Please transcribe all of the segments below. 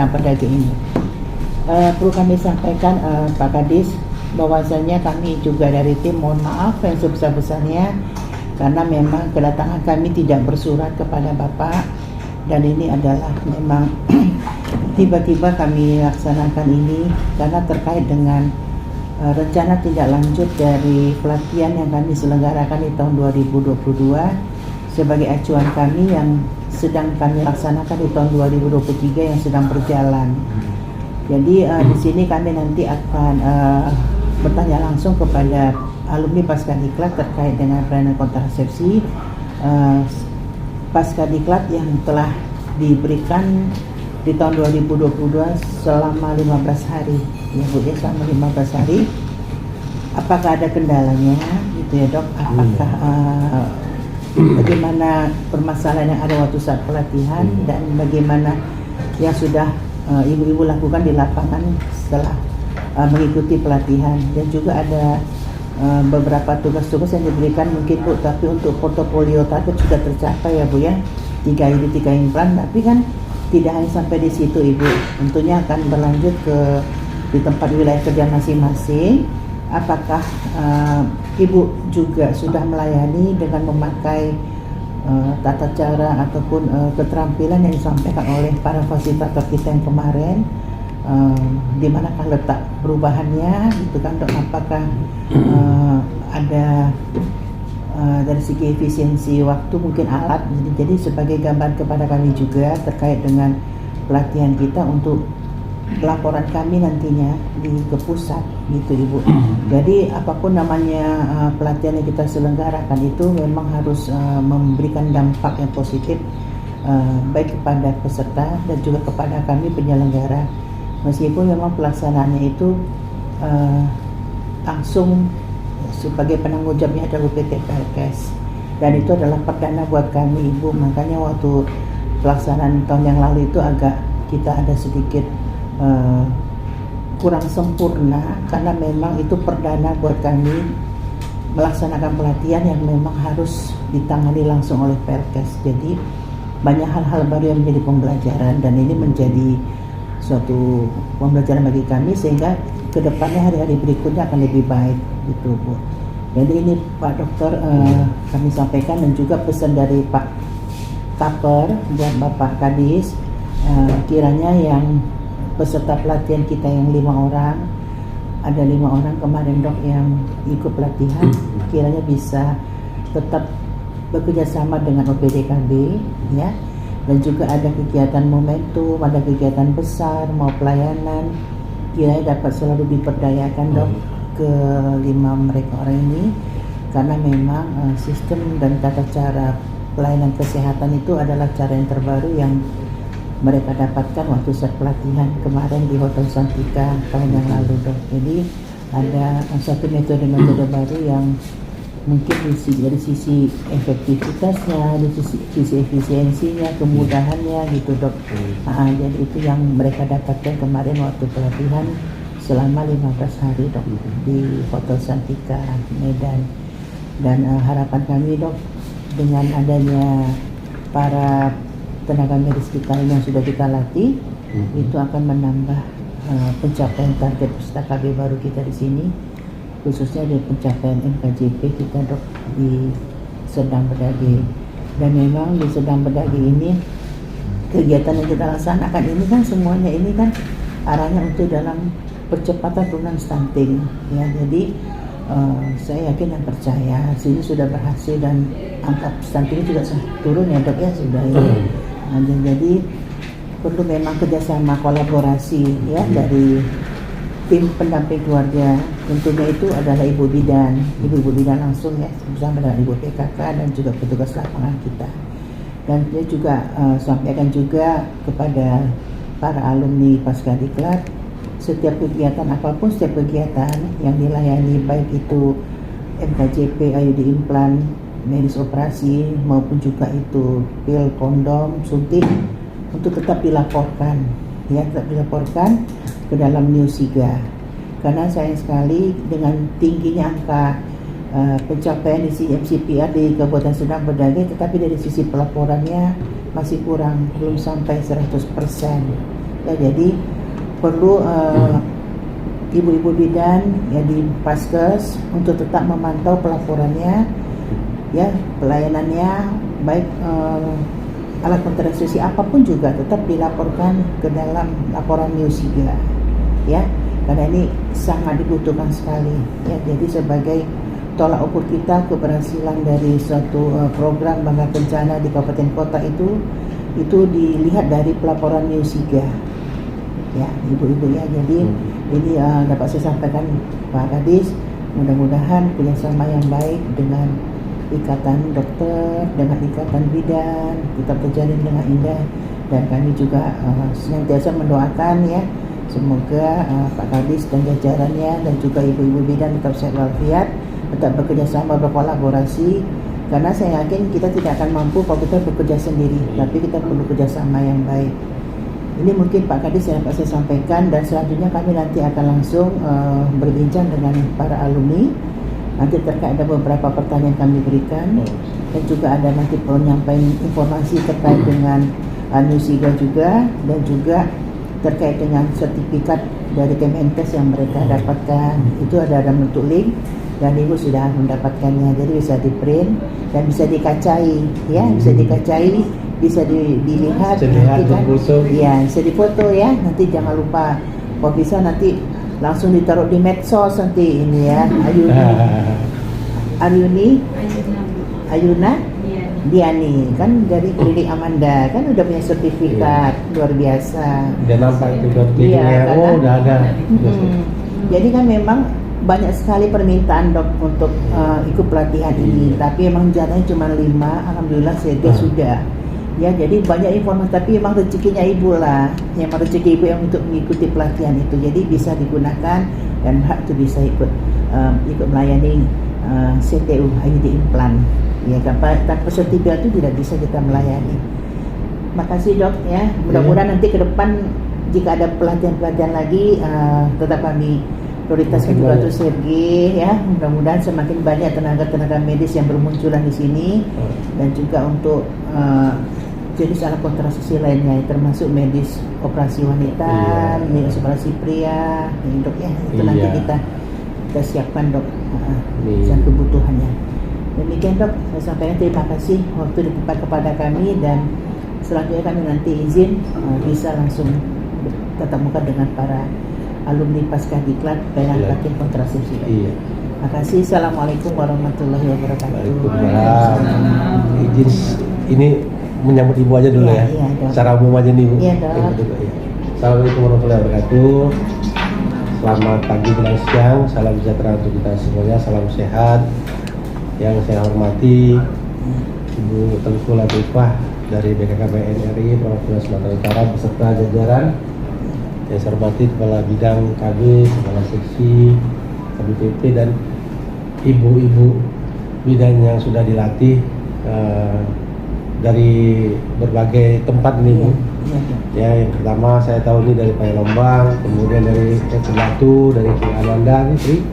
sedang berdagi ini. Perlu kami sampaikan Pak Kadis bahwasanya kami juga dari tim mohon maaf yang sebesar-besarnya karena memang kedatangan kami tidak bersurat kepada Bapak, dan ini adalah memang tiba-tiba kami laksanakan ini karena terkait dengan rencana tidak lanjut dari pelatihan yang kami selenggarakan di tahun 2022 sebagai acuan kami yang sedang kami laksanakan di tahun 2023 yang sedang berjalan. Jadi di sini kami nanti akan bertanya langsung kepada alumni Pascadiklat terkait dengan pelayanan kontrasepsi Pascadiklat yang telah diberikan di tahun 2022 selama 15 hari ya Bu ya, selama 15 hari. Apakah ada kendalanya gitu ya Dok? Apakah bagaimana permasalahan yang ada waktu saat pelatihan dan bagaimana yang sudah ibu-ibu lakukan di lapangan setelah mengikuti pelatihan, dan juga ada beberapa tugas-tugas yang diberikan mungkin Bu, tapi untuk portofolio target sudah tercapai ya Bu ya, 3 IUD 3 implan, tapi kan tidak hanya sampai di situ Ibu, tentunya akan berlanjut ke di tempat wilayah kerja masing-masing. Apakah Ibu juga sudah melayani dengan memakai tata cara ataupun keterampilan yang disampaikan oleh para fasilitator kita yang kemarin? Di manakah letak perubahannya gitu kan Dok? Apakah ada dari segi efisiensi waktu mungkin alat, jadi sebagai gambaran kepada kami juga terkait dengan pelatihan kita untuk laporan kami nantinya ke pusat gitu Ibu. Jadi apapun namanya pelatihan yang kita selenggarakan itu memang harus memberikan dampak yang positif baik kepada peserta dan juga kepada kami penyelenggara. Meskipun memang pelaksanaannya itu langsung sebagai penanggung jawabnya adalah PT PLKes, dan itu adalah perdana buat kami Ibu. Makanya waktu pelaksanaan tahun yang lalu itu agak kita ada sedikit kurang sempurna karena memang itu perdana buat kami melaksanakan pelatihan yang memang harus ditangani langsung oleh PLKes. Jadi banyak hal-hal baru yang menjadi pembelajaran, dan ini menjadi suatu pembelajaran bagi kami sehingga kedepannya hari-hari berikutnya akan lebih baik gitu Bu. Jadi ini Pak Dokter kami sampaikan, dan juga pesan dari Pak Taper buat Bapak Kadis, kiranya yang peserta pelatihan kita yang 5 orang, ada 5 orang kemarin Dok yang ikut pelatihan, kiranya bisa tetap bekerja sama dengan OPDKB ya. Dan juga ada kegiatan momentum, ada kegiatan besar, mau pelayanan, kiranya dapat selalu diperdayakan Dok ke 5 mereka orang ini, karena memang sistem dan tata cara pelayanan kesehatan itu adalah cara yang terbaru yang mereka dapatkan waktu saat pelatihan kemarin di Hotel Santika tahun yang lalu Dok. Jadi ada satu metode-metode baru yang mungkin dari sisi efektivitasnya, dari sisi efisiensinya, kemudahannya gitu Dok. Jadi itu yang mereka dapatkan kemarin waktu pelatihan selama 15 hari Dok di Hotel Santika Medan. Dan harapan kami Dok, dengan adanya para tenaga medis kita yang sudah kita latih, itu akan menambah pencapaian target pustaka KB baru kita di sini, khususnya di pencapaian MKJP kita Dok di Sedang Berdagi. Dan memang di Sedang Berdagi ini kegiatan yang kita laksanakan ini kan semuanya ini kan arahnya untuk dalam percepatan turunan stunting ya. Jadi saya yakin dan percaya sini sudah berhasil, dan angka stunting juga turun ya Dok ya, sudah ya. Jadi perlu memang kerjasama kolaborasi ya dari tim pendamping keluarga. Tentunya itu adalah ibu bidan langsung ya, bersama dengan ibu PKK dan juga petugas lapangan kita. Dan dia juga sampaikan juga kepada para alumni Pascadiklat, setiap kegiatan apapun, setiap kegiatan yang dilayani, baik itu MKJP, IUD implan, medis operasi, maupun juga itu pil, kondom, suntik, untuk tetap dilaporkan ya, tetap dilaporkan ke dalam Newsiga. Karena sayang sekali dengan tingginya angka pencapaian di MCPR di Kabupaten Sedang Berdagi, tetapi dari sisi pelaporannya masih kurang, belum sampai 100%. Ya, jadi perlu ibu-ibu bidan ya di Paskes untuk tetap memantau pelaporannya, ya pelayanannya, baik alat kontrasepsi apapun juga tetap dilaporkan ke dalam laporan New-SIGA, ya, karena ini sangat dibutuhkan sekali, ya. Jadi sebagai tolak ukur kita keberhasilan dari suatu program bangga bencana di kabupaten kota itu dilihat dari pelaporan New-SIGA, ya ibu-ibu ya. Jadi ini dapat saya sampaikan Pak Kadis, mudah-mudahan kerjasama yang baik dengan ikatan dokter, dengan ikatan bidan tetap terjalin dengan indah, dan kami juga senantiasa mendoakan ya semoga Pak Kadis dan jajarannya dan juga ibu-ibu bidan tetap sehat walafiat, tetap bekerja sama, berkolaborasi, karena saya yakin kita tidak akan mampu kalau kita bekerja sendiri, tapi kita perlu kerjasama yang baik. Ini mungkin Pak Kadis yang dapat saya sampaikan, dan selanjutnya kami nanti akan langsung berbincang dengan para alumni. Nanti terkait ada beberapa pertanyaan kami berikan, dan juga ada nanti penyampaian informasi terkait dengan New-SIGA juga, dan juga terkait dengan sertifikat dari Kemenkes yang mereka dapatkan. Itu ada dalam bentuk link, dan ibu sudah mendapatkannya, jadi bisa di print dan bisa dikacai, ya, bisa dikacai, bisa dilihat, nanti kan, ya, bisa difoto ya. Nanti jangan lupa, kalau bisa nanti langsung ditaruh di medsos nanti ini ya. Ayuna Diani kan dari klinik Amanda kan udah punya sertifikat, luar biasa. Udah nampak itu kliniknya, udah ada. Jadi kan memang banyak sekali permintaan dok untuk ikut pelatihan ini, tapi emang jatahnya cuma 5, alhamdulillah saya sudah. Ya, jadi banyak informasi, tapi emang rezekinya ibu lah, yang rezeki ibu yang untuk mengikuti pelatihan itu, jadi bisa digunakan dan hak itu bisa ikut melayani CTU IUD implant. Ya, tanpa sertifikat itu tidak bisa kita melayani. Makasih dok ya, mudah-mudahan nanti ke depan jika ada pelatihan-pelatihan lagi tetap kami prioritaskan juga untuk Sergi ya. Mudah-mudahan semakin banyak tenaga-tenaga medis yang bermunculan di sini, dan juga untuk jenis alat kontrasepsi lainnya termasuk medis operasi wanita, medis operasi pria, dok ya. Itu nanti kita siapkan dok dan kebutuhannya. Demikian dok, saya sampaikan terima kasih waktu ditepat kepada kami, dan selanjutnya kami nanti izin bisa langsung tatap muka dengan para alumni pasca diklat pelayanan pelatihan kontrasepsi. Terima kasih. Assalamualaikum warahmatullahi wabarakatuh. Waalaikumsalam. Izin ini menyambut ibu aja dulu ya. Secara umum aja nih bu. Iya dok. Assalamualaikum warahmatullahi wabarakatuh. Selamat pagi, dan siang. Salam sejahtera untuk kita semuanya. Salam sehat. Yang saya hormati Ibu Tengku Latifah dari BKKBN RI Provinsi Sumatera Utara beserta jajaran. Yang saya hormati Kepala Bidang KB, Kepala Seksi, KBPP, dan ibu-ibu bidan yang sudah dilatih dari berbagai tempat nih Bu. Ya, yang pertama saya tahu ini dari Palembang, kemudian dari Batu, dari Amanda, ini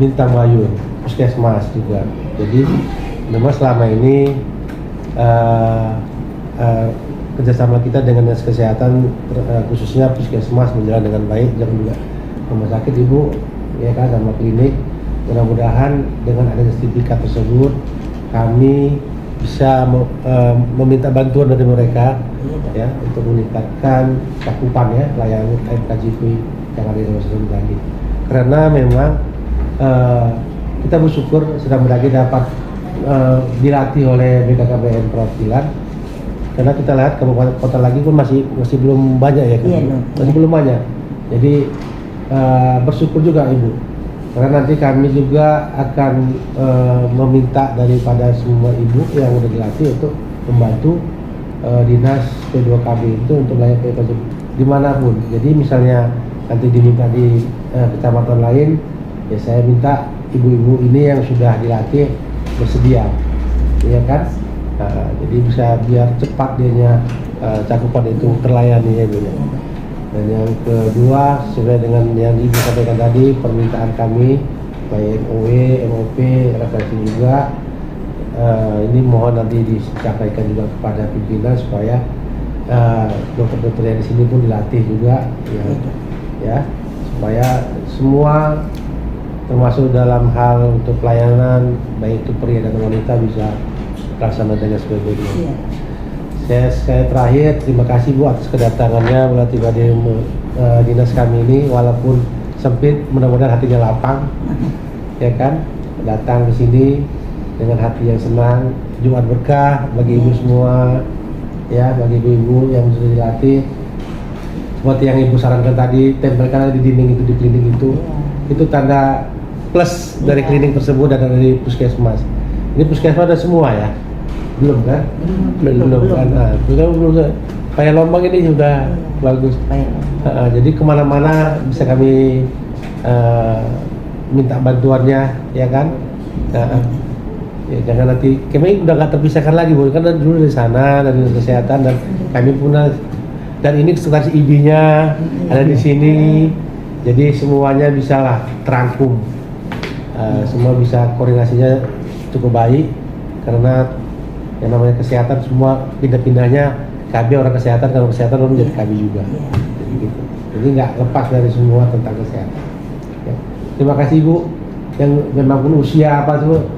Bintang Bayu, Puskesmas juga. Jadi memang selama ini kerjasama kita dengan dinas kesehatan khususnya Puskesmas berjalan dengan baik, dan juga rumah sakit ibu ya kan, sama klinik. Mudah-mudahan dengan adanya sertifikat tersebut kami bisa meminta bantuan dari mereka ya untuk meningkatkan cakupan ya layanan KJP yang ada di rumah sakit lagi. Karena memang kita bersyukur sedang lagi dapat dilatih oleh BKKBN perwakilan, karena kita lihat kabupaten kota lagi pun masih belum banyak ya kan? Masih belum banyak. Jadi bersyukur juga ibu, karena nanti kami juga akan meminta daripada semua ibu yang sudah dilatih untuk membantu dinas P2KB itu untuk melayani PPJ dimanapun. Jadi misalnya nanti diminta di kecamatan lain, ya saya minta ibu-ibu ini yang sudah dilatih bersedia, ya kan? Jadi bisa biar cepat dianya cakupan itu terlayani ya Bu. Dan yang kedua, sesuai dengan yang Ibu sampaikan tadi, permintaan kami baik MOE, MOP, referensi juga, ini mohon nanti disampaikan juga kepada pimpinan supaya dokter-dokter yang di sini pun dilatih juga ya supaya semua termasuk dalam hal untuk pelayanan baik itu pria dan wanita bisa terlaksana dengan sebaik-baiknya. Saya terakhir terima kasih Bu atas kedatangannya melalui di dinas kami ini, walaupun sempit mudah-mudahan hatinya lapang ya kan, datang ke sini dengan hati yang senang. Jumat berkah bagi ibu semua ya, bagi ibu-ibu yang sudah dilatih seperti yang ibu sarankan tadi, tempelkan di dinding itu, di klinik itu tanda plus dari klinik tersebut dan dari puskesmas. Ini puskesmas ada semua ya? Belum kan? Belum kan? Nah, belum. Paya Lombang ini sudah bagus. Jadi kemana-mana bisa kami minta bantuannya, ya kan? Ya, jangan nanti kami udah nggak terpisahkan lagi, Bu. Kan dulu dari sana dari kesehatan dan kami punya, dan ini sekretaris IB-nya ada di sini. Jadi semuanya bisa lah terangkum. Semua bisa koordinasinya cukup baik karena yang namanya kesehatan semua pindah-pindahnya KB orang kesehatan, kalau kesehatan orang menjadi KB juga. Jadi gitu. Jadi nggak lepas dari semua tentang kesehatan. Ya. Terima kasih Ibu yang memang pun usia apa tuh,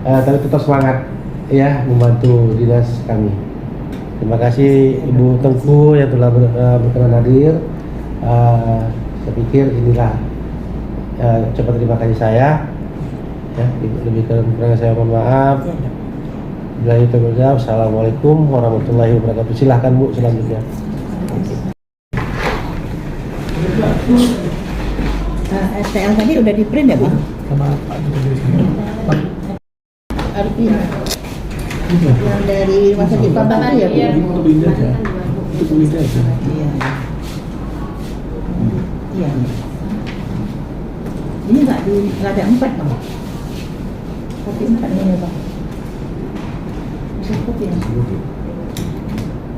tapi tetap semangat ya membantu dinas kami. Terima kasih Ibu Tengku yang telah berkenan hadir. Saya pikir inilah ucapan terima kasih saya. Ya, lebih kurang saya mohon maaf. Bila itu berjawab, assalamualaikum warahmatullahi wabarakatuh. Silahkan Bu selanjutnya. STL tadi udah di print ya Bang? Artinya yang dari rumah sakit Pabang itu ya? Iya. Iya. Ini nggak ada 4 Bang? Kopi 4 ini ya Bang? Bisa kopi ya?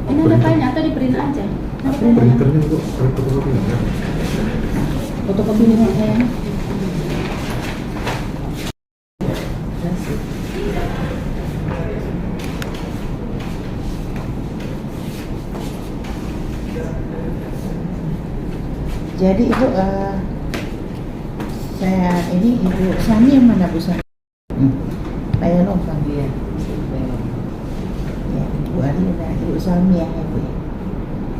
Ini ada tanya atau di print aja? Printernya untuk fotokopi ya? Fotokopi ini ya? Jadi Ibu, saya ini Ibu Sani yang mana Bu Sani? Paya Lombang ya. Ya, Ibu Arina, Ibu Salmi ya Bu.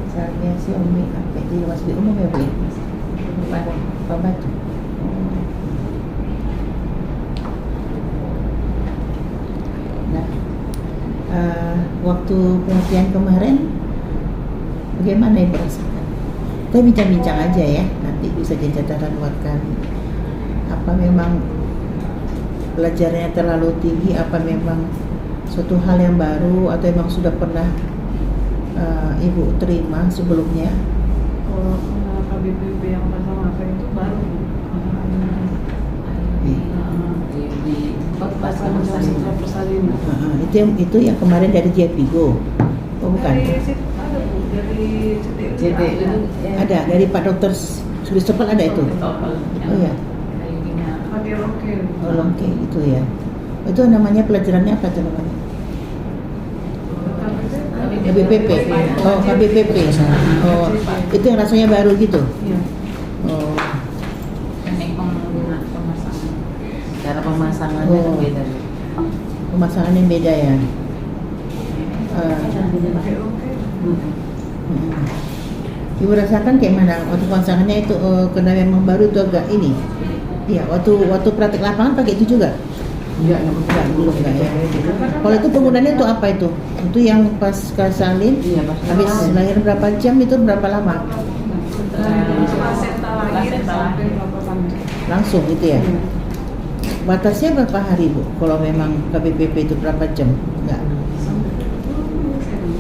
Salmi si Umi sampai di rumah sakit umum ya Bu. Pak Batu. Nah, waktu pelatihan kemarin bagaimana Ibu rasakan? Kita bincang-bincang aja ya, nanti bisa jadi catatan buat kami. Apa memang pelajarannya terlalu tinggi, apa memang suatu hal yang baru, atau memang sudah pernah Ibu terima sebelumnya? Kalau KBPP yang pertama itu baru di pas sentra persalinan. Itu yang kemarin dari Jepigo. Oh bukan? Ada Bu, dari CTI Ada dari Pak Dokter Sulistopal ada itu. Oh ya. Oh Longke itu ya. Itu namanya pelajarannya apa tuh namanya? KBPP. Oh KBPP. Oh itu yang rasanya baru gitu. Oh. teknik pemasangan. Cara pemasangannya Oh. beda. Pemasangannya beda ya. Ibu rasakan kayak mana waktu pemasangannya itu karena memang baru itu agak ini. Iya, waktu praktik lapangan pakai itu juga? Enggak belum ya. Kalau itu penggunaannya itu apa itu? Itu yang pas salin, Iya, pas habis salin. lahir berapa jam itu berapa lama? Placenta lahir sampai berapa lama? Langsung gitu ya? Batasnya berapa hari Bu? Kalau memang KBPP itu berapa jam? Enggak.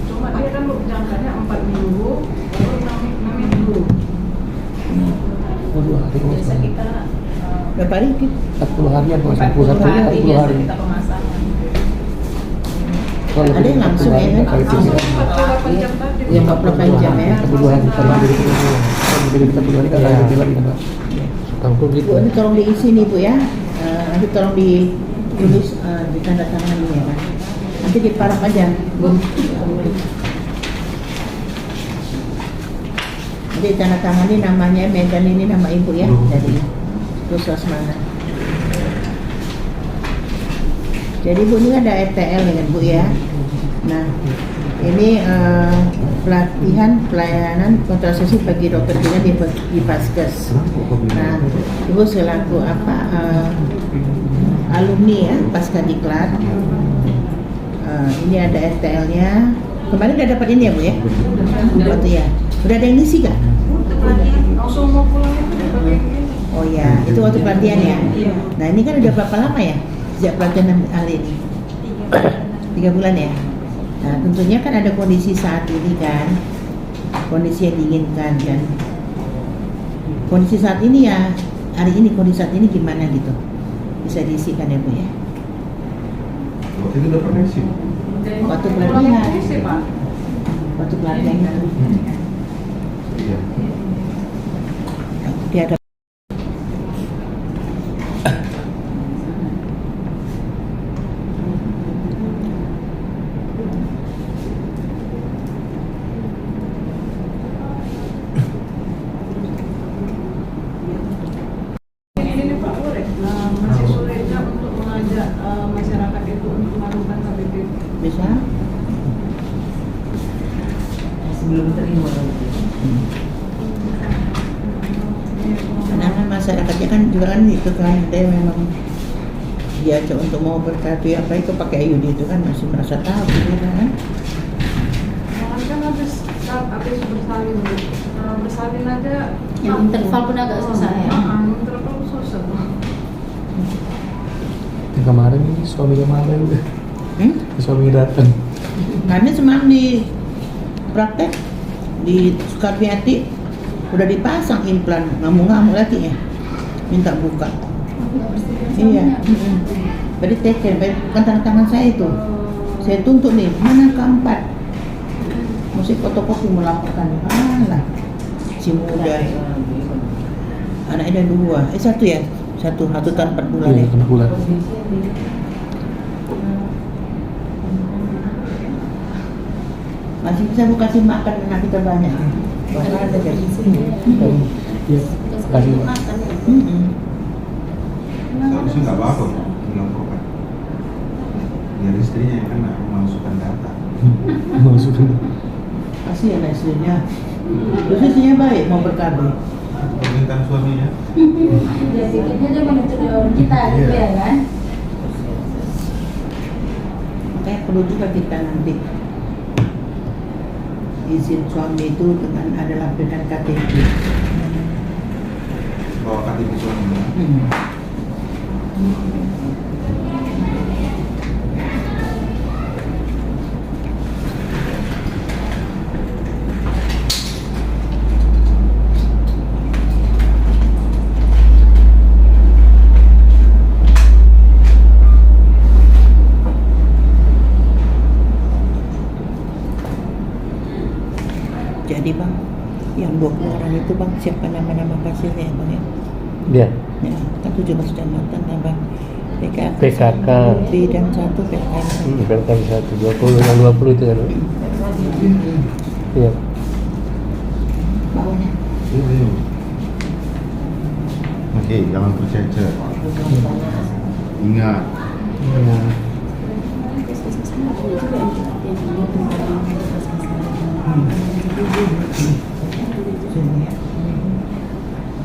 Cuma dia kan jangkanya 4 minggu, baru 6 minggu. Biasa kita Berapa hari? 40 hari atau 40 hari 41 biasa hari. kita pemasangan. Ada yang langsung ya kan? Langsung 48 jam tadi. Iya, 48 jam ya. 40 hari kita hari kan lagi lagi kan. Tangkul gitu. Bu, ini tolong diisi nih Bu ya. Nanti tolong ditulis di tanda tangan ini ya kan. Nanti diparaf aja Bu. Jadi tanda tangani namanya Megan, ini nama ibu ya, jadi terus mana. Jadi bu ini ada RTL ya bu ya. Nah ini pelatihan pelayanan kontrasepsi bagi dokter Dina di Paskes. Nah ibu selaku alumni ya pasca diklat. Ini ada RTL-nya. Kemarin udah dapat ini ya bu ya? Waktu ya. Udah ada yang ngisi gak? Langsung mau pulang itu dapat kayak gini. Oh ya, itu waktu pelatihan ya? Nah ini kan udah berapa lama ya? Sejak pelatihan hari ini? 3 bulan ya? Nah tentunya kan ada kondisi saat ini kan, kondisi yang diinginkan kan. Kondisi saat ini ya, hari ini kondisi saat ini gimana gitu? Bisa diisikan ya bu ya? Waktu itu udah pernah sih. Waktu Pulang pelatihan. ini sih Pak. Waktu pelatihan itu. Iya. Dia ada Ini nih Pak boleh masih sulitnya untuk mengajak masyarakat itu untuk melakukan KBP. bisa? Sebelum terima. Karena kan masyarakatnya kan juga kan itu kan dia memang diajak untuk mau berkati apa itu pakai IUD itu kan masih merasa tahu gitu kan. Kan habis bersalin Bu. Bersalin aja. Yang interval pun agak susah ya. Interval susah. Kemarin ini suami kemarin suami datang. Kami semalam di praktek di Sukarviati udah dipasang implan, ngamuk-ngamuk lagi ya, minta buka. Iya. Berarti teker, bukan tangan saya itu. Saya tuntut nih, mana keempat? Mesti fotokopi melaporkan. Alah, si muda. Anaknya ada 2, 1 ya? Satu tahun 4 bulan ya. Iya, 4 bulan. Masih bisa bu kasih makan anak kita banyak. Bahkan ada dari sini. Iya. Kasih. Seharusnya nggak apa-apa melaporkan. Biar istrinya yang kena memasukkan data. Masukin. Kasihan istrinya. Terus istrinya baik mau berkabung. Permintaan suaminya. Ya pikirnya dia menuntut kita gitu ya kan. Makanya perlu juga kita nanti izin suami itu dengan ada lampirkan KTP. Bawa KTP suaminya. Jadi bang, yang 20 orang itu bang siapa nama-nama pasiennya ya bang ya? Iya. Ya, kan 17 kecamatan ya bang. PKK. B dan 1 PKK. PKK 1, 20, yang 20 itu kan. Iya. Bawahnya. Iya. Oke, jangan tercecer. Ingat. Iya. Sini ya.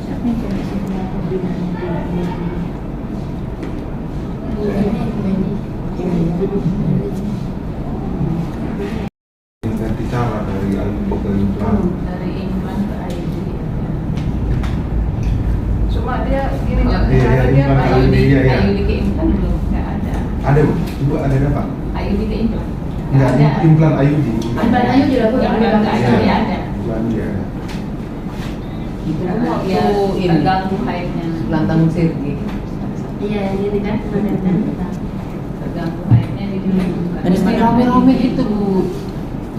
Siapa yang jadi sini aku Ganti cara dari IUD ke implan. Dari implan ke IUD. Cuma dia gini Iya, cara dia implan kayak IUD. Iya, iya. IUD ke implan belum, nggak ada. Ada bu, ibu ada apa? IUD ke implan. Enggak, Nggak ada. implan IUD. Implan aja dilakukan oleh Implan ke Bapak. IUD ada. Implan dia ada. Dia terganggu haidnya. Lantang sirgi. Iya, jadi kan ada. Terganggu haidnya jadi bukan. Dari Mesti mana? rame-rame itu Bu.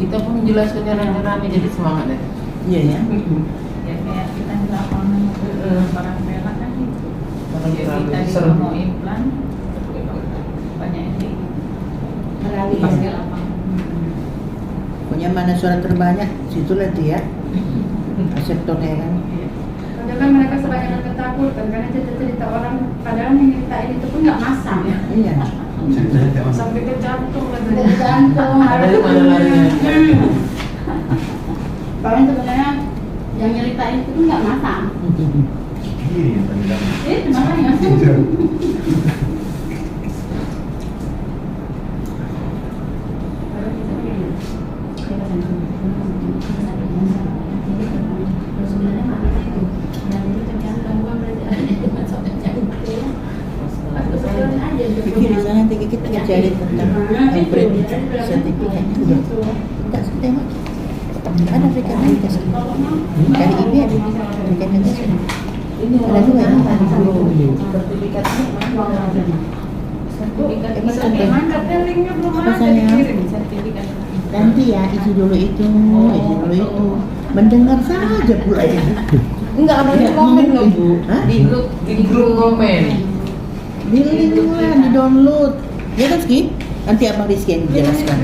Kita pun menjelaskannya rame-rame jadi semangat deh. Iya ya. Ya kayak kita di lapangan orang merah kan gitu. Orang Jadi rame, kita seru. mau implan banyak yang kayak gitu. Melalui Pas di ya. lapangan. Pokoknya mana suara terbanyak, situlah dia. reseptornya kan. Padahal kan mereka kebanyakan ketakutan karena cerita-cerita orang, padahal yang nyeritain itu pun nggak masang ya. Iya. Ceritanya kayak mana? Sampai ke jantung Dari katanya. jantung, Ada di mana larinya? Padahal sebenarnya yang nyeritain itu pun nggak masang. Ini yang tadi dalam. Makanya. Pikir di sana nanti kita cari tentang brand sertifikatnya udah. Kita tengok. Ada rekomendasi. Kali ini ada rekomendasi. Ada dua ya. Sertifikatnya mana? Sertifikat Emang bisa ada? Emang katanya linknya belum Apa ada sayang? dikirim. sertifikat. Nanti ya isi dulu itu, isi dulu itu. Mendengar saja pula ya. Enggak ada yang komen loh Bu. Hah? Di grup komen. Di link lah, di download. Ya kan Ski? Nanti abang Rizky yang jelaskan.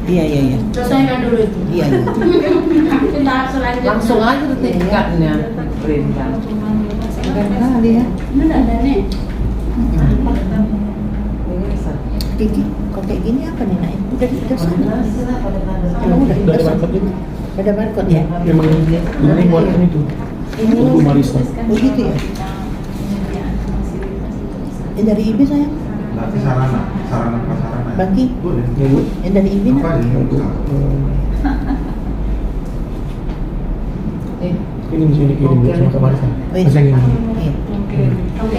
Iya iya iya. Selesaikan dulu itu. Iya. Iya. Mungkin tahap selanjutnya. Langsung aja sertifikatnya. Perintah. Keren kali ya. Ini nggak ada nih. Kiki, kalau kayak gini apa nih Naim? Udah sana. Oh, udah sana. Ada barcode ya? Memang ini buatan itu. Itu Marisa. Oh gitu ya? Dari IB saya, Nanti sarana prasarana. Bangki. Boleh. Yang dari IB Apa nak? ini? Ini bisa dikirim sama ke Marisa. Oh, iya. Mas yang ini. Iya. Oke,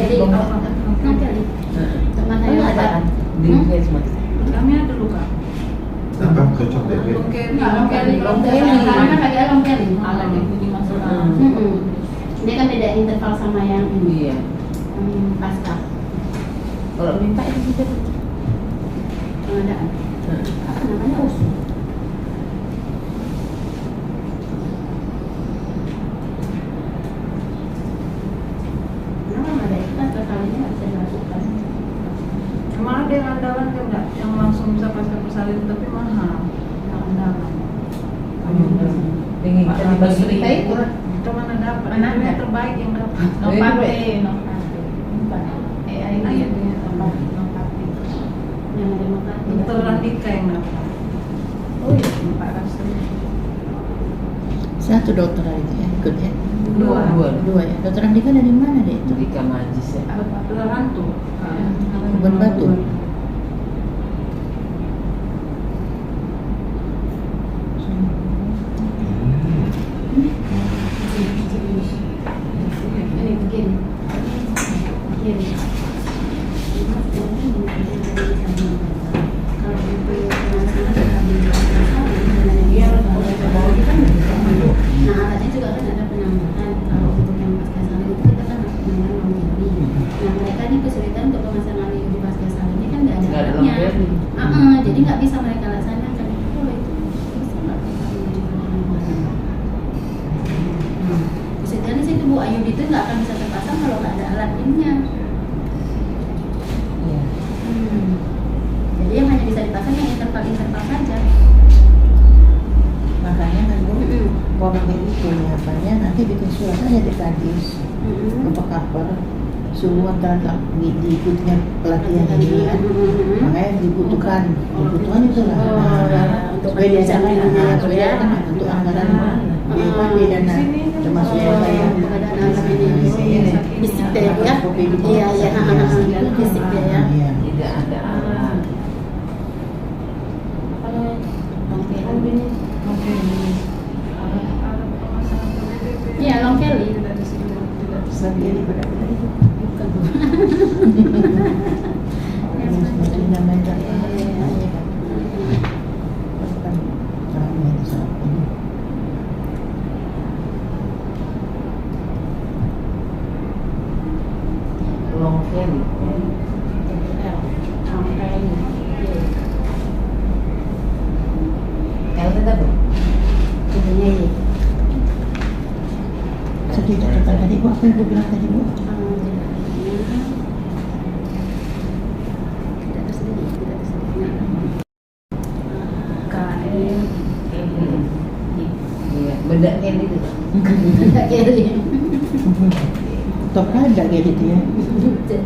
nanti Ali. Teman saya ada. Di Facebook. Kami ada luka. Apa cocok deh? Oke, Enggak, long kelly. Long kelly. Karena pakai long kelly. Alat itu dimasukkan. Mm-mm. Dia kan beda interval sama yang ini. Iya. Pasca. Kalau minta itu sudah. Pengadaan. Apa namanya usul? Kenapa nggak ada itu kan terkalinya nggak bisa dilakukan? Emang ada yang andalan kan enggak? Yang langsung bisa pasca persalin tapi mahal. Yang andalan. Pengen kita dibagi Cerita itu. Itu mana dapat? Mana Itu yang ada? terbaik yang dapat. Nopate, nopate. AI dia punya nopate. Yang demokratis. Dokter Randika yang dapat. Oh iya. 400. Satu dokter itu ya, ikut ya. Dua. Dua ya. Dokter Andika dari mana deh itu? Di Kamajis ya. Dokter Hantu. Kebun Batu. Ini begini. Begini. Kalau itu nah alatnya juga kan ada penambahan. Kalau untuk yang pasca salin itu kita kan harus menambah longevity. Nah mereka ini kesulitan untuk pemasangan di pasca salin ini kan nggak ada Nggak ada alatnya. longevity. Jadi nggak bisa mereka laksanakan itu. Boleh itu bisa nggak kita kesulitannya sih itu Bu Ayub itu nggak akan bisa terpasang kalau nggak ada alat ininya. Iya. Jadi yang hanya bisa dipasang yang interval-interval saja. Makanya kan Bu, kalau pakai itu apanya nanti bikin surat aja di kadis, ke cover, suruh antara diikutnya pelatihan ini kan. Makanya dibutuhkan itu lah. Untuk Supaya dia pendidikan jangan anak, supaya dia kan untuk anggaran dia kan dia dana termasuk Iya, saya. pengadaan ini bisik deh ya. Iya, iya, bisik deh ya. Iya. Tidak ada alat. Iya, long kelly. Bagian di benar-benar itu. Bukan. Ini namanya kan. Bukan ramai saat ini. Long kelly. L tetap Bu? Jadinya iya. Sedih catatan tadi Bu, apa yang Bu bilang tadi Bu? Tidak tersedih, tidak tersedih. KM. Iya. Benda kayak gitu. Enggak Kelly. Top ada kayak gitu ya.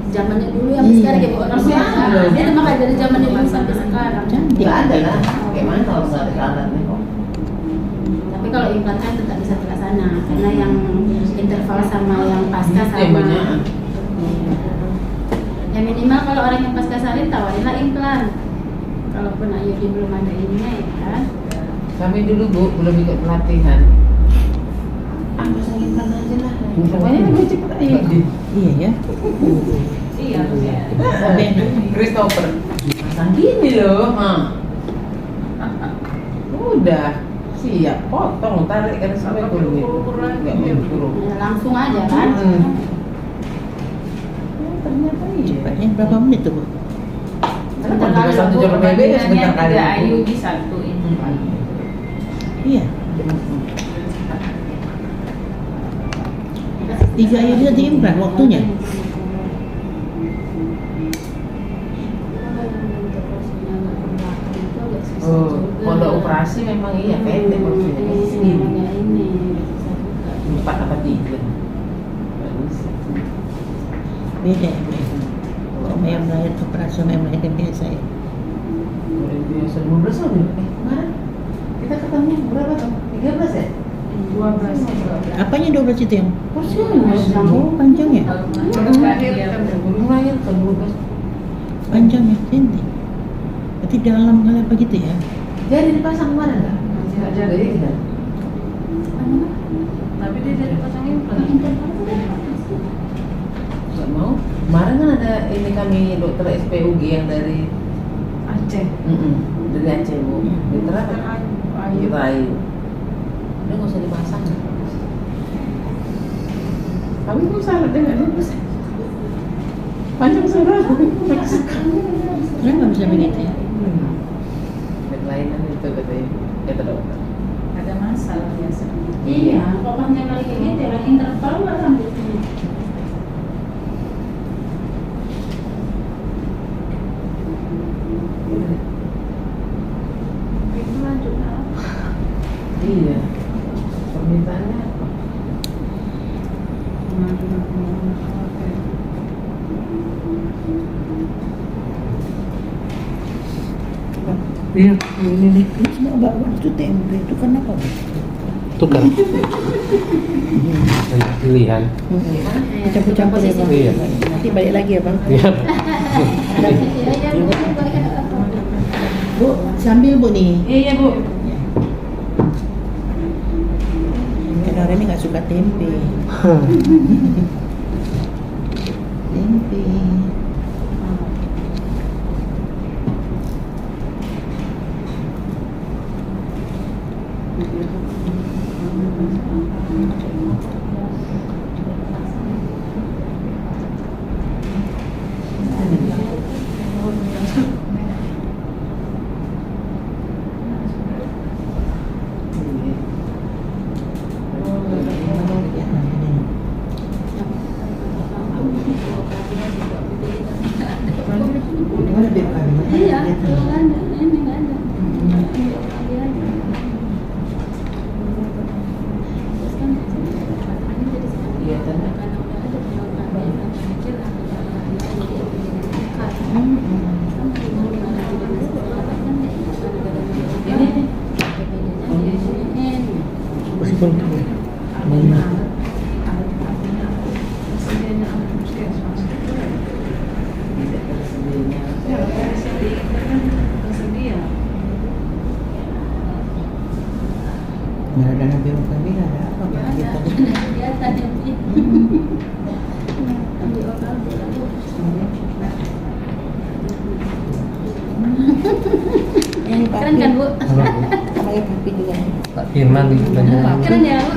Zamannya dulu yang Iya. sekarang kayak orang Iya. sekarang. Dia makanya dari zamannya dulu sampai sekarang. Cantik. Nggak ada lah. Gimana kalau nggak ada alatnya kok? Tapi kalau implan kan tetap bisa terlaksana karena yang interval sama yang pasca sama. Yang banyak. Iya. Ya minimal kalau orang yang pasca salin tawarinlah implan. Kalaupun IUD belum ada ininya ya kan. Kami dulu Bu belum ikut pelatihan. Pasang implan aja lah. Pokoknya gue cepet IUD. Iya ya. Iya, iya. Christopher. Pasang gini loh. Udah siap, potong, tarik kan sampai kulitnya. Ukur-ukur lagi. Nggak mau dikurung. Ya, langsung aja kan. Ternyata iya. Cepatnya berapa menit tuh, Bu? Karena kalau juga satu jam PB ya sebentar kali. 3 IUD 1 implan. Iya. 3 IUD nanti implan waktunya. Oh, kalau operasi memang iya pendek maksudnya. Segini. Empat apa tiga? Nggak bisa. Beda ya, Bu. Kalau yang melahir operasi sama yang melahirkan biasa ya. Mulai biasa 12 tahun ya? Kemarin kita ketemu berapa tahun? 13 ya? 12. Apanya 12 itu yang? Porsinya. Oh, panjang ya? Baru lahir kan. Baru lahir ke 12. Panjang ya, cantik. Berarti dalam kali apa gitu ya? Jadi dipasang mana enggak? Nggak Jadi jadi. tidak. Tapi dia jadi pasang implan. Nggak mau. Kemarin kan ada ini kami dokter SPUG yang dari Aceh. dari Aceh Bu. Dokter apa? Ayu. Dokter Ayu. Udah nggak usah dipasang. Kami pun salah dia nggak dipasang. Panjang sudah. Kenapa nggak bisa begitu ya? Dan lainan itu katanya kata dokter. Ada masalah biasa. Iya, pokoknya kali kayak gitu orang interval lah rambutnya. Itu lanjut apa? Iya. Permintaannya apa? Iya, ini nih. Ini semua bawa itu tempe itu kenapa, Bu? Tukar. Pilihan. Campur-campur ya, Bang. Iya. Nanti balik lagi ya, Bang. Iya. Bu, sambil Bu nih. Iya Bu. Karena orang ini nggak suka tempe. Tempe. Gimana biar kami? Iya, kalau nggak ada, ini nggak ada. Iya tanda. Meskipun Persediaannya apa puskesmas itu kan? Tidak tersedianya. Ya, kondisi di implan kan tersedia. nggak ada nabi kami ada apa Bang? Kita ini Pak Keren kan Bu? Namanya Papi juga. Pak Firman di Banyuwangi. Keren ya Bu?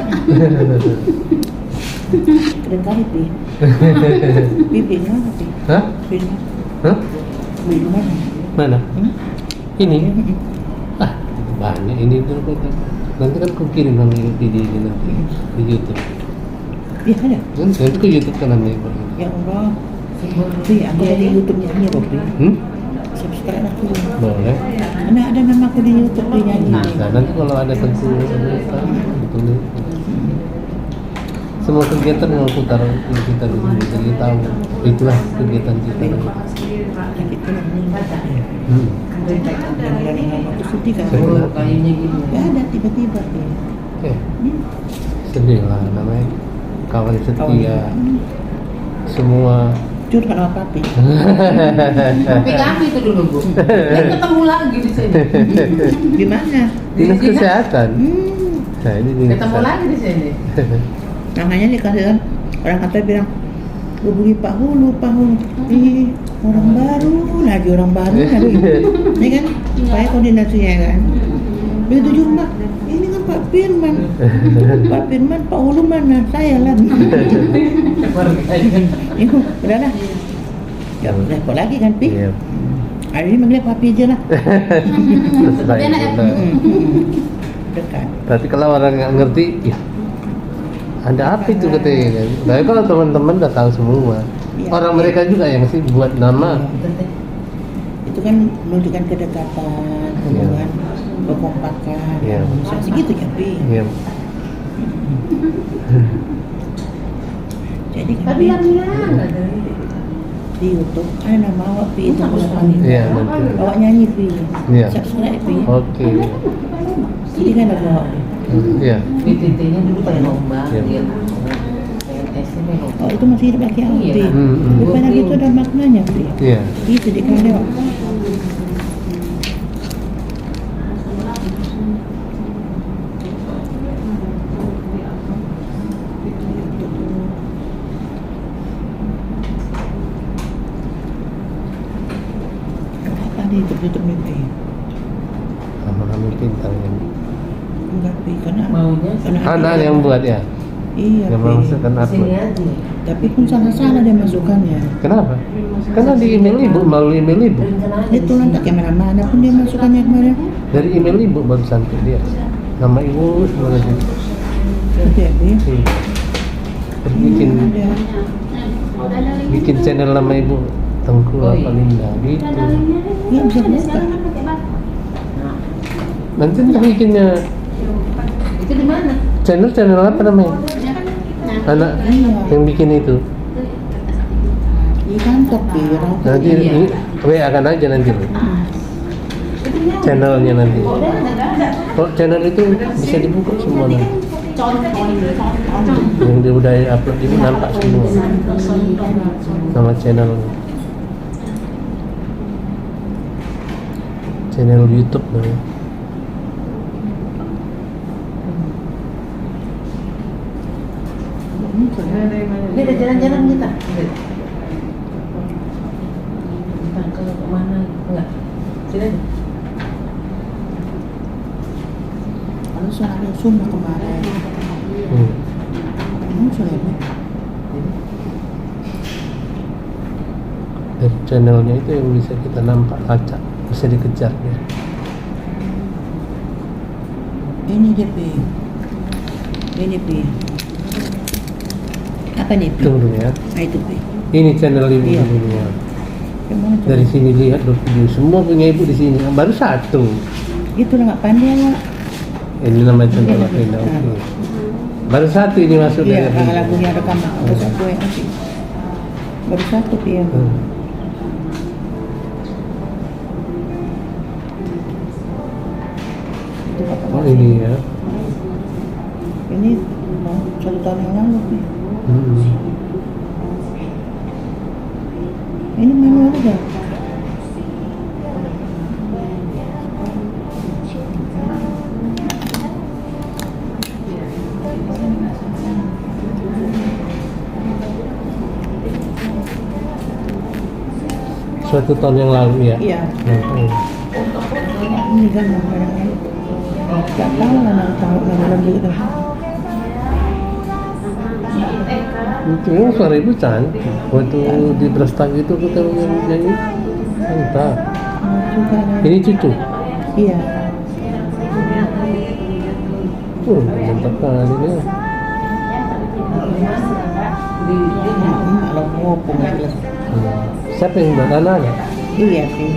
Keren kali Pi. Bibi mana Pi? Hah? Bibi Hah? Bibi mana? Mana? Hmm? Ini? Ah, banyak ini dulu kan. Nanti kan aku kirim nama video ini nanti di YouTube. Iya ada. Nanti ke YouTube kan namanya. Ya Allah. Pi, aku dari YouTube-nya ini loh Pi. Hmm? subscribe aku dulu. Boleh. Ada nama aku di YouTube dia nyanyi. Bisa. Nanti kalau ada tentu ditulis. Semua kegiatan yang putar kita di sini, jadi tahu itulah kegiatan kita. Sakit tulang meninggal. Hmm. Dari aku sedih kan. Sebenarnya. Kayunya gini. Ya ada tiba-tiba ya. Eh, sedih lah namanya kawan setia semua. Curhat sama papi. Tapi kami itu dulu Bu. Dan ketemu lagi di sini. Gimana? Dinas kesehatan. Nah ini dinas Ketemu kesehatan. lagi di sini. Namanya dikasih kan orang kata bilang hubungi Pak Hulu. Ih, orang baru lagi. Ini kan saya koordinasinya kan. Begitu jumpa, ini kan Pak Firman. Pak Firman, Pak Hulu mana? Saya lah. Itu udahlah. Ya udah kok lagi kan Pi? Iya. Hari ini manggil Papi aja lah. Terus baik Enak ya? juga. Dekat. Tapi kalau orang nggak ngerti, ya ada apa itu katanya kan. Tapi kalau teman-teman udah tahu semua. Iya. Orang mereka juga yang sih buat nama. Itu kan menunjukkan kedekatan, hubungan, kekompakan, Iya. harmonisasi gitu ya Pi. Iya. Jadi kan Tapi Pi, lamian ada. di YouTube ada nama awak Pi itu Iya nanti. awak nyanyi Pi. Iya. Subscribe Pi. Oke. Jadi kan ada awak. Iya. BTT-nya dulu pada lomba. Iya. Dia PNS-nya main lomba. Oh itu masih hidup lagi awak Iya. Pi. Rupanya gitu ada maknanya Pi. Iya. Gitu dia kan lewat. Apa nih tutup mimpi? Sama kami pintar yang Enggak Pi karena Maunya anak yang buat ya. Iya Yang Pi. memasukkan upload. sini aja. Tapi pun salah-salah dia masukkannya. Kenapa? Karena di email ibu, melalui email ibu. Itu nanti kemana-mana pun dia masukkannya kemarin. Dari email ibu baru sampai dia. Nama ibu semua lagi. Gitu ya Pi. Terus bikin Ada. Udah ada linknya bikin tuh. channel nama ibu Tengku Oh, iya. Apalinda gitu. Udah ada linknya deh. Nggak bisa Ada buka. sekarang pakai bak. Nanti kita bikinnya Itu di mana? channel apa namanya? Ya kan? Nah, Anak Iya. yang bikin itu. Di kantor Pi. Orang tuh. Nanti Iya. ini WA kan aja nanti loh. Channelnya nanti. udah ada. Kalau channel itu bisa dibuka semua nanti. Contoh. Yang dia udah upload itu nampak semua. Nama channel. Channel YouTube namanya. Ini ada jalan-jalan kita. Kita ke mana? Enggak. Sini aja. Kalau soal Sumba kemarin. Sudah Pi. Dari channelnya itu yang bisa kita nampak acak, bisa dikejar ya. Ini dia Pi. Ini Pi. Apa nih Pi? Tunggu ya. Nah itu Pi. Ini channel ibu Iya. dulunya. Gimana tuh? Dari sini lihat dulu video semua punya ibu di sini. Baru satu. Itu lah nggak pandai lah. Ini namanya channel Apalinda. Oke. Baru satu ini masuk Iya, dari kalau lagunya rekam baru satu ya Pi. Baru satu Pi ya. Itu kata Oh Mas. ini ya. Ini mau 1 tahun yang lalu Pi. Ini manual aja. Suatu tahun yang lalu ya. Iya. Hmm. Ini kan nomor yang lalu. Gak tahu lah nama gitu. Itu suara ibu cantik. Waktu di Brastagi itu kita nyanyi mantap. Juga kan. Ini cucu. Iya. Mantap kali ya. Di Kalau ngopong ya. Siapa yang buat anak? Iya sih.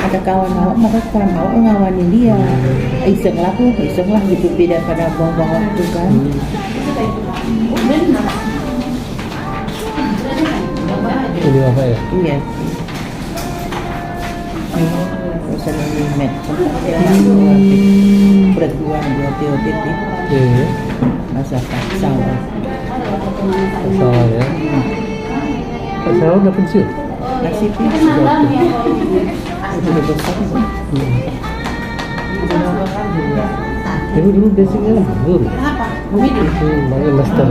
ada kawan awak merekam, awak ngawani dia, iseng lah gitu, beda pada buang-buang waktu kan. Ini apa ya? Iya. Pesan ini met, perguruan dua teotik di Iya. masakan sawah. Salah ya. Salah udah pensiun. Nasi pis, udah besar. Ibu dulu basicnya kan guru. Makanya master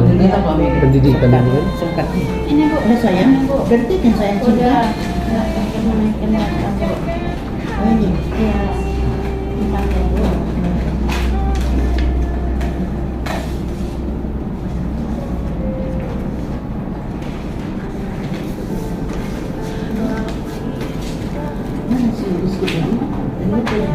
pendidikan itu kan. Singkat. Ini Bu. Udah sayang, berarti kan sayang cinta. Oh ini. Iya. Dipakai Bu. Mana sih biskutnya? Ini apa ya?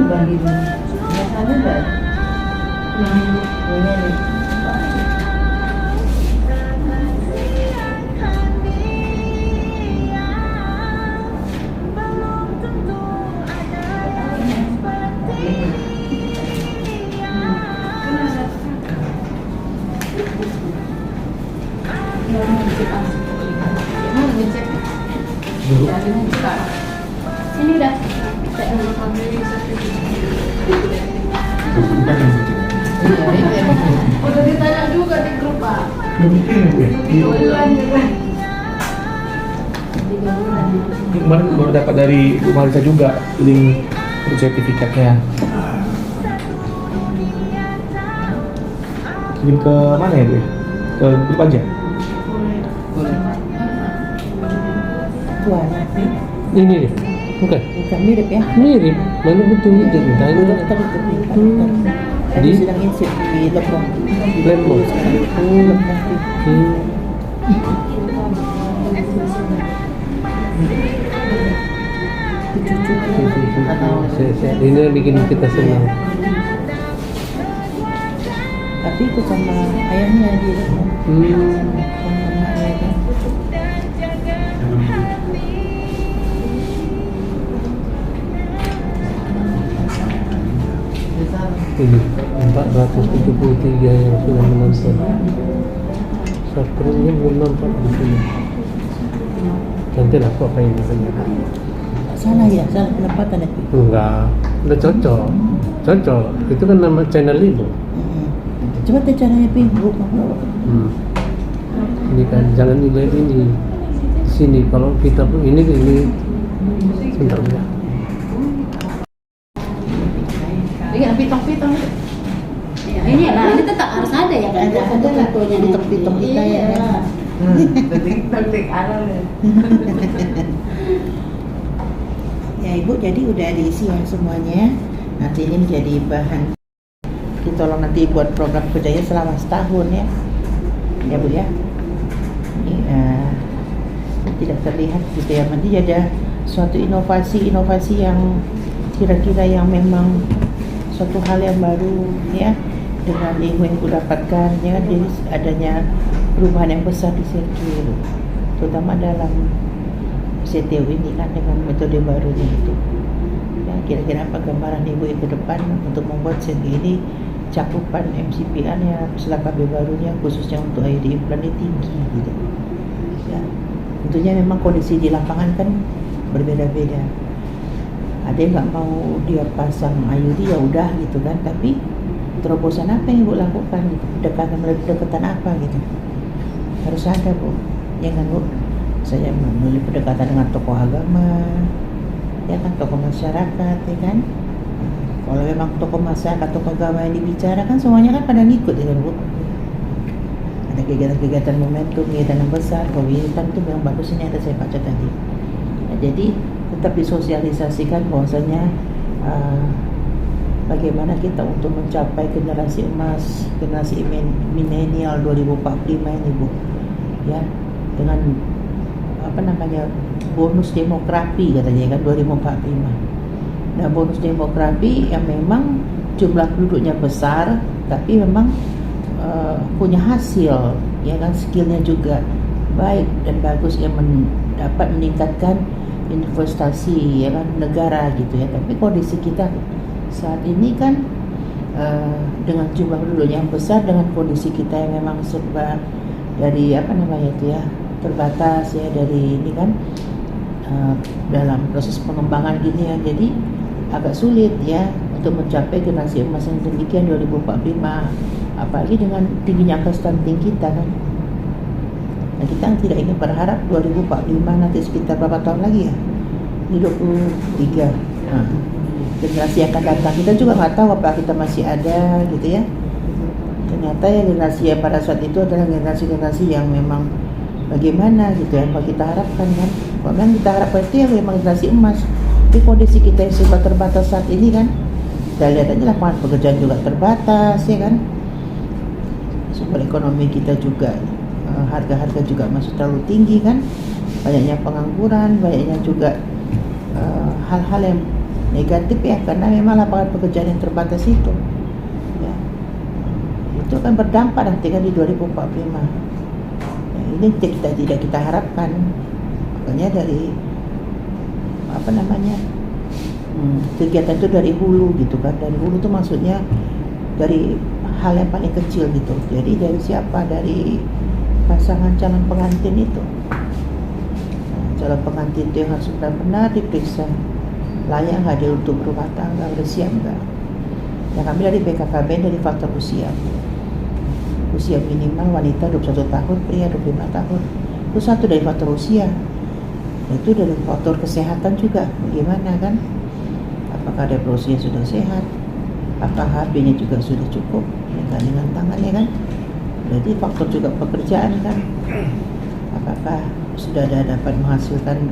Bagi biasanya enggak yang ini Ini udah. Bukan yang penting. Udah ditanya juga di grup Pak. Kemarin baru dapat dari Bu Marisa juga link untuk sertifikatnya. Kirim ke mana ya Bu? Ke grup aja. tuan. Ini deh. Bukan. Bukan mirip ya? Mirip. Mana betul itu? Tanya. Dokter itu pintar. Tadi Di? sedang insip di Lembong. Lembong. Lembong. Ini yang bikin kita senang. Tapi itu sama ayahnya di Lembong. Sama ayahnya. Ini 473 yang sudah menonton. Subscribe-nya belum nampak di sini. Nanti lah kok kayak ini. Salah ya, salah penempatan ya. Enggak, udah cocok. Cocok. Itu kan nama channel itu. Coba teh caranya pinggul. Ini kan jangan dilihat ini. Sini kalau kita pun ini sebentar ya. Iya, pitong-pitong. Ini lah, ini tetap harus ada ya kan? Ada foto-fotonya. Pitung-pitung kita ya. Detik ala ya. Ya Ibu, jadi udah diisi ya semuanya. Nanti ini menjadi bahan. Tolong nanti buat program kerjanya selama setahun ya. Ya Bu ya. Ini tidak terlihat gitu ya. Nanti ada suatu inovasi yang kira-kira yang memang suatu hal yang baru ya, dengan ilmu yang dapatkan ya, jadi adanya perubahan yang besar di sirkuit, terutama dalam CTU ini kan dengan metode barunya itu ya. Kira-kira apa gambaran Ibu ke depan untuk membuat sirkuit ini cakupan MCPA-nya setelah KB barunya khususnya untuk IUD implan ini tinggi gitu ya. Tentunya memang kondisi di lapangan kan berbeda-beda. Ada yang nggak mau dia pasang IUD ya udah gitu kan, tapi terobosan apa yang Ibu lakukan gitu, pendekatan apa gitu harus ada Bu. Jangan Bu saya memilih pendekatan dengan tokoh agama ya kan, tokoh masyarakat ya kan. Kalau memang tokoh masyarakat, tokoh agama yang dibicarakan semuanya kan pada ngikut ya kan Bu. Ada kegiatan-kegiatan momentum, kegiatan yang besar, kegiatan itu memang bagusnya ada saya baca tadi. Nah, jadi tetap disosialisasikan bahwasanya bagaimana kita untuk mencapai generasi emas, generasi milenial 2045 ini Bu ya, dengan apa namanya, bonus demografi katanya kan 2045. Nah, bonus demografi yang memang jumlah penduduknya besar tapi memang punya hasil, ya kan, skillnya juga baik dan bagus, yang dapat meningkatkan investasi, ya kan, negara gitu ya. Tapi kondisi kita saat ini kan dengan jumlah penduduk yang besar, dengan kondisi kita yang memang serba dari apa namanya itu ya, terbatas ya, dari ini kan dalam proses pengembangan gini ya, jadi agak sulit ya untuk mencapai generasi emas yang demikian 2045, apalagi dengan tingginya angka stunting kita kan. Nah, kita tidak ingin berharap 2045 nanti sekitar berapa tahun lagi ya, ini 23, nah, generasi yang akan datang kita juga nggak tahu apa kita masih ada gitu ya. Ternyata ya generasi yang pada saat itu adalah generasi-generasi yang memang bagaimana gitu ya, apa kita harapkan kan. Kalau memang kita harapkan itu ya memang generasi emas, tapi kondisi kita yang serba terbatas saat ini kan, kita lihat aja lapangan pekerjaan juga terbatas ya kan, sumber ekonomi kita juga harga-harga juga masih terlalu tinggi kan, banyaknya pengangguran, banyaknya juga hal-hal yang negatif ya, karena memang lapangan pekerjaan yang terbatas itu ya, itu akan berdampak nanti kan di 2045 ya, ini tidak kita harapkan. Makanya dari apa namanya, kegiatan itu dari hulu gitu kan, dari hulu itu maksudnya dari hal yang paling kecil gitu. Jadi dari siapa, dari pasangan calon pengantin itu. Calon pengantin itu yang harus benar-benar diperiksa layak nggak dia untuk berumah tangga, udah siap nggak. Yang kami dari BKKBN dari faktor usia minimal wanita 21 tahun, pria 25 tahun, itu satu dari faktor usia. Itu dari faktor kesehatan juga, bagaimana kan, apakah reproduksinya sudah sehat, apakah HB-nya juga sudah cukup dengan tangannya kan. Jadi faktor juga pekerjaan kan, apakah sudah dapat menghasilkan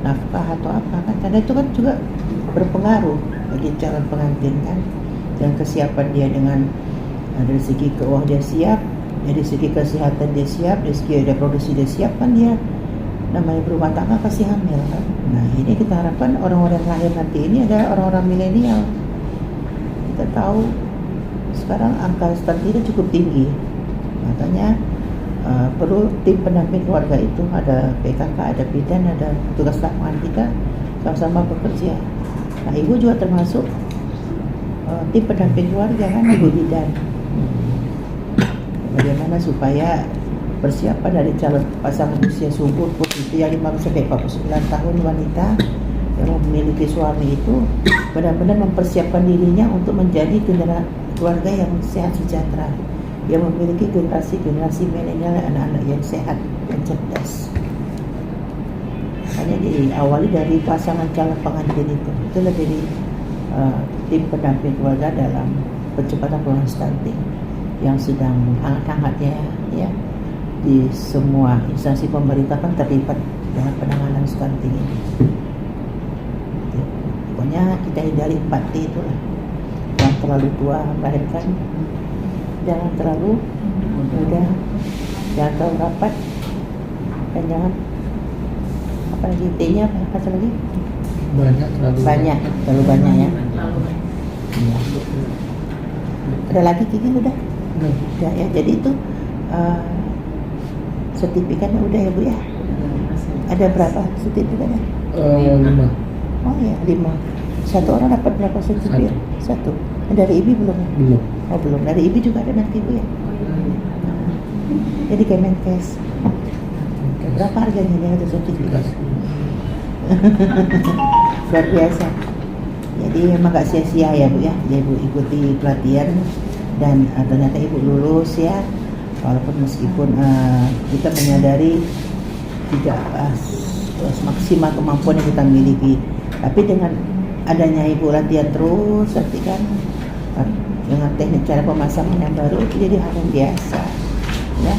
nafkah atau apa kan, karena itu kan juga berpengaruh bagi calon pengantin kan, dan kesiapan dia dengan dari segi keuangan dia siap, dari segi kesehatan dia siap, dari segi reproduksi dia siap kan, dia namanya berumah tangga pasti hamil kan. Nah ini kita harapkan orang-orang yang lahir nanti ini adalah orang-orang milenial. Kita tahu sekarang angka stunting cukup tinggi, makanya perlu tim pendamping keluarga itu, ada PKK, ada bidan, ada tugas lapangan kita sama-sama bekerja. Nah ibu juga termasuk tim pendamping keluarga kan, ibu bidan. Bagaimana supaya persiapan dari calon pasangan usia subur itu yang 50-49 tahun wanita yang memiliki suami itu benar-benar mempersiapkan dirinya untuk menjadi keluarga yang sehat sejahtera, yang memiliki generasi milenial, anak-anak yang sehat dan cerdas. Hanya diawali dari pasangan calon pengantin itu. Itulah jadi tim pendamping keluarga dalam percepatan penurunan stunting yang sedang hangat-hangatnya ya, di semua instansi pemerintah kan terlibat dalam penanganan stunting ini. Pokoknya kita hindari 4T itulah, jangan terlalu tua melahirkan, jangan terlalu muda, jangan terlalu rapat, dan jangan apa lagi, T-nya apa lagi? Terlalu banyak ya. Ya. Ada lagi Kiki udah? Udah ya. Jadi itu sertifikatnya udah ya Bu ya? Ada berapa sertifikatnya? 5. Oh ya 5. Satu orang dapat berapa sertifikat? Satu. Dari IBI belum? Belum. Oh belum. Dari IBI juga ada nanti Bu ya? Jadi Kemenkes. Berapa harganya dia ada sertifikat? Luar biasa. Jadi memang gak sia-sia ya Bu ya, Ibu ikuti pelatihan dan ternyata Ibu lulus ya, walaupun meskipun kita menyadari tidak maksimal kemampuan yang kita miliki, tapi dengan adanya Ibu latihan terus, nanti kan dengan teknik cara pemasangan yang baru itu jadi hal yang biasa ya. Nah,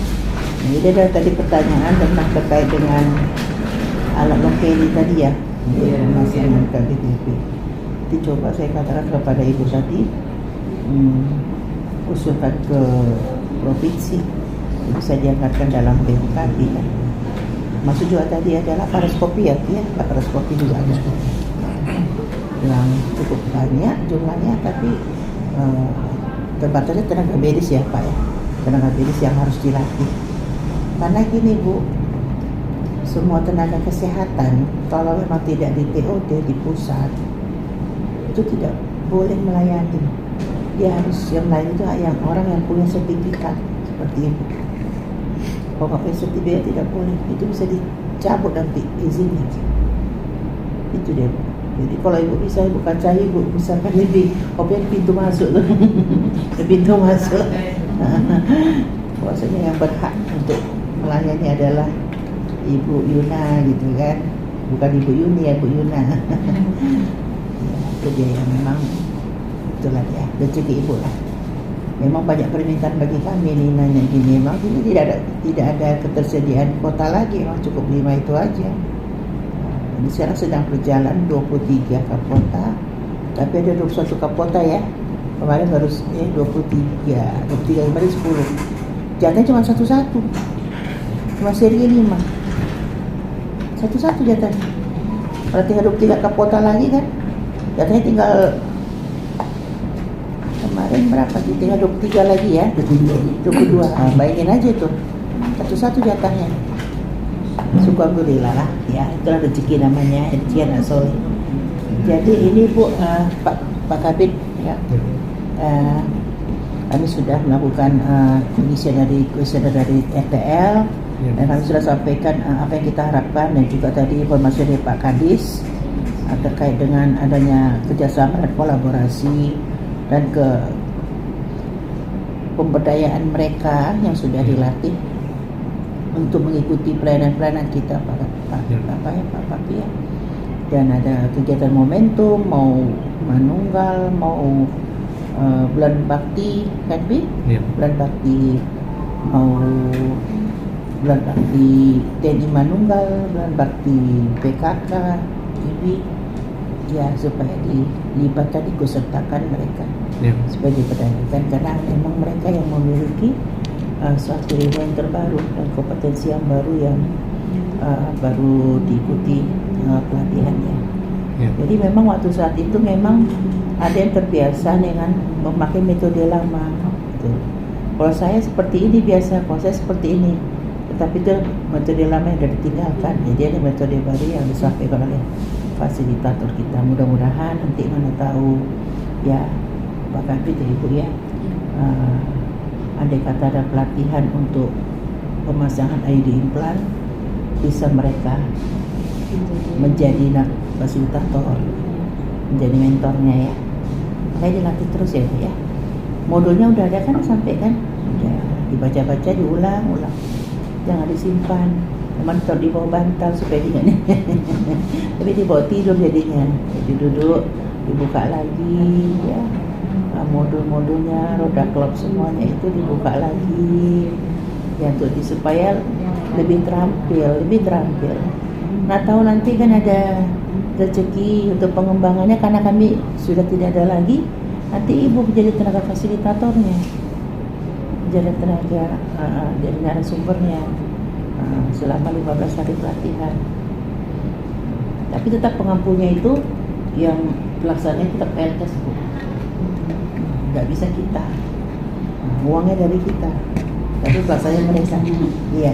jadi ada tadi pertanyaan tentang terkait dengan alat Lokeli tadi ya, pemasangan KBTP. Coba saya katakan kepada Ibu tadi, usulkan ke provinsi bisa diangkatkan dalam BMKG kan. Maksud juga tadi adalah laparoskopi ya, laparoskopi juga ada yang cukup banyak jumlahnya, tapi terbatasnya tenaga medis ya Pak ya, tenaga medis yang harus dilatih. Karena gini Bu, semua tenaga kesehatan kalau memang tidak di TOD di pusat itu tidak boleh melayani. Dia harus yang lain itu yang orang yang punya sertifikat seperti Ibu. Kalau nggak punya sertifikat tidak boleh, itu bisa dicabut nanti izinnya. Itu dia Bu. Jadi kalau Ibu bisa Ibu kacai, Ibu misalkan lebih kopian pintu masuk tuh. Pintu masuk. Maksudnya yang berhak untuk melayani adalah Ibu Yuna gitu kan, bukan Ibu Yuni ya, Ibu Yuna. Ya, itu dia yang memang itulah dia rezeki Ibu lah. Memang banyak permintaan bagi kami nih nanya gini, memang ini tidak ada ketersediaan kota lagi, memang cukup 5 itu aja. Ini sekarang sedang berjalan 23 kapota, tapi ada 21 kapota ya. Kemarin baru 23 kemarin 10. Jatahnya cuma satu-satu, cuma seri 5. Satu-satu jatahnya. Kalau tinggal 23 kapota lagi kan, jatahnya tinggal kemarin berapa sih? Tinggal 23 lagi ya. 22. Bayangin aja tuh. Satu-satu jatahnya. Syukurlah lah ya, itulah rezeki namanya, rezeki anak soleh. Jadi ini Bu, Pak Kabid ya, kami sudah melakukan kuesioner dari RTL dan kami sudah sampaikan apa yang kita harapkan, dan juga tadi informasi dari Pak Kadis terkait dengan adanya kerjasama dan kolaborasi dan pemberdayaan mereka yang sudah dilatih untuk mengikuti pelayanan-pelayanan kita Pak Papi ya. Dan ada kegiatan momentum, mau manunggal, mau bulan bakti kan Bi? Bulan bakti, mau bulan bakti TNI Manunggal, bulan bakti PKK, IBI ya, supaya dilibatkan, ikutsertakan mereka supaya diperdayakan, karena memang mereka yang memiliki suatu ilmu yang terbaru dan kompetensi yang baru yang baru diikuti pelatihannya. Jadi memang waktu saat itu memang ada yang terbiasa dengan memakai metode lama. Gitu. Kalau saya seperti ini biasa, kalau saya seperti ini, tetapi itu metode lama yang sudah ditinggalkan. Jadi ada metode baru yang disampaikan oleh fasilitator kita. Mudah-mudahan nanti mana tahu ya Pak Kabid ya Ibu ya. Andai kata ada pelatihan untuk pemasangan IUD implan, bisa mereka menjadi fasilitator, menjadi mentornya ya. Makanya dilatih terus ya Bu ya. Modulnya udah ada kan, sampai kan, udah dibaca-baca, diulang-ulang, jangan disimpan. Teman taruh di bawah bantal supaya dia nih, tapi dibawa tidur jadinya. Jadi duduk, dibuka lagi ya. Modul-modulnya, roda klop semuanya itu dibuka lagi ya, untuk supaya lebih terampil. Nah tahu nanti kan ada rezeki untuk pengembangannya, karena kami sudah tidak ada lagi. Nanti Ibu menjadi tenaga fasilitatornya, jadi tenaga jadi narasumbernya selama 15 hari pelatihan. Tapi tetap pengampunya itu yang pelaksananya tetap PLKes Bu. Nggak bisa kita, uangnya dari kita, tapi pelaksana mereka. Iya,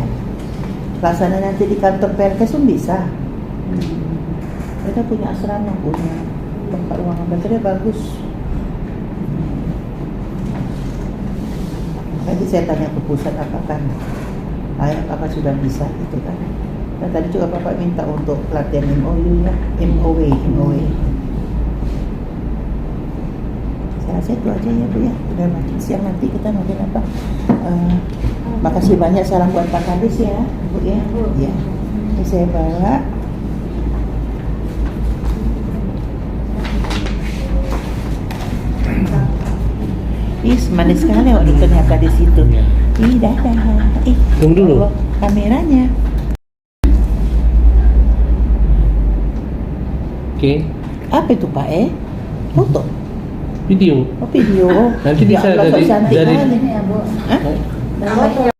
pelaksana nanti di kantor PLKes pun bisa. Mereka punya asrama, punya tempat ruangan belajarnya bagus. Nanti saya tanya ke pusat apakah sudah bisa gitu kan. Dan tadi juga Bapak minta untuk pelatihan MOU ya, MOW. Saya rasa itu aja ya Bu ya. Udah makin siang, nanti kita mungkin apa. Makasih banyak, salam buat Pak Kadis ya Bu ya. Ya. Ini saya bawa. Manis sekali waktu ternyata di situ. Ih, dah. Tunggu dulu. Allah, kameranya. Oke. Apa itu Pak Foto? Video. Oh video. Nanti Ya bisa Allah, dari so cantik dari kali. Ini ya Bu. Hah?